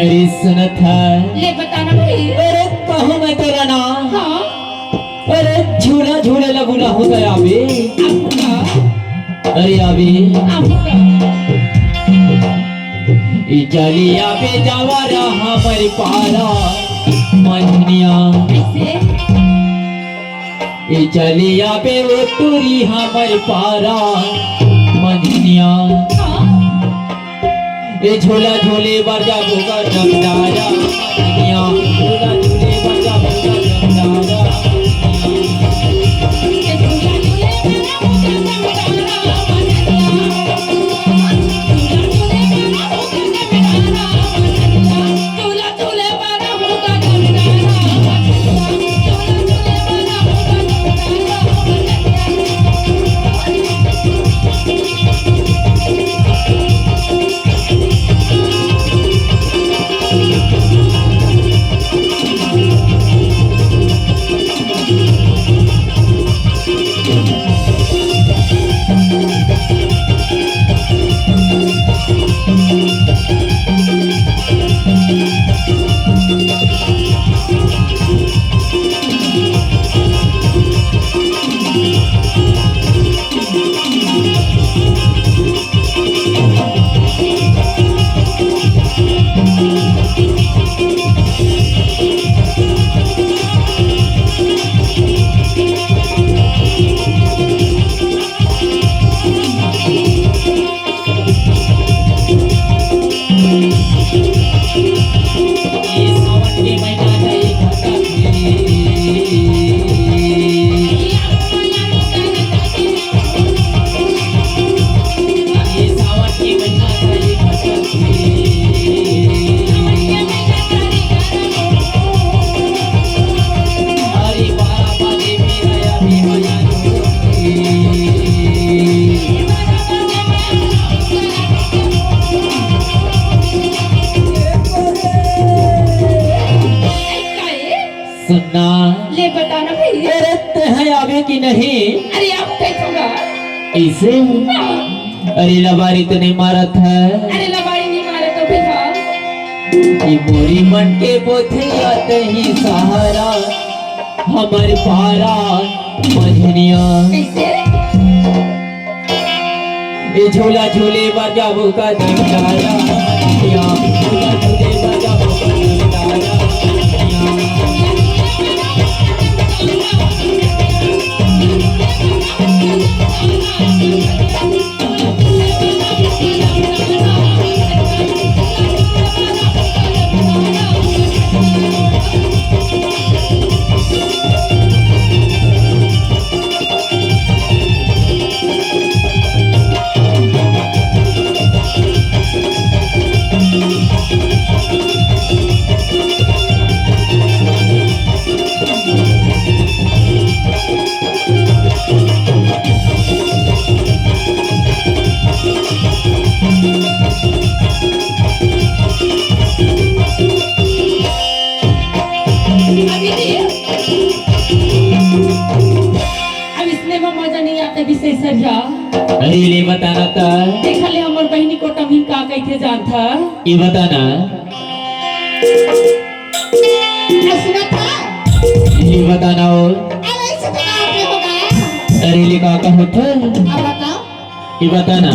अरे सुनत है ले बताना भाई। अरे कहूँ मैं तेरा नाम। हाँ अरे झूला झूले लगूला हो गया अभी। अरे अभी चलिया पे जावा रहा मर पारा मनिया चलिया पे वो तुरी हमर पारा मनिया ये झूला झूले बजा होगा जमदारा मनिया झूला झूले बजा होगा जमदारा सुनना ले बताना भाई। अरे है आवे कि नहीं। अरे आप कैसे होगा इसे अरे लबारी तो नहीं मारा था। अरे लबाड़ी नहीं मारा तो भी था। ये मोरी मन के बोथे आते ही सहारा हमारे पारा मझनिया ये झूला झूले बजाबू का जमदारा झूला झूले बजाबू का जमदारा अरे ले बताना था। देखा ले हमार बहनी को तमीन का कैसे जानता। ये बताना ये बताना हो। अरे ले का होता ये बताना।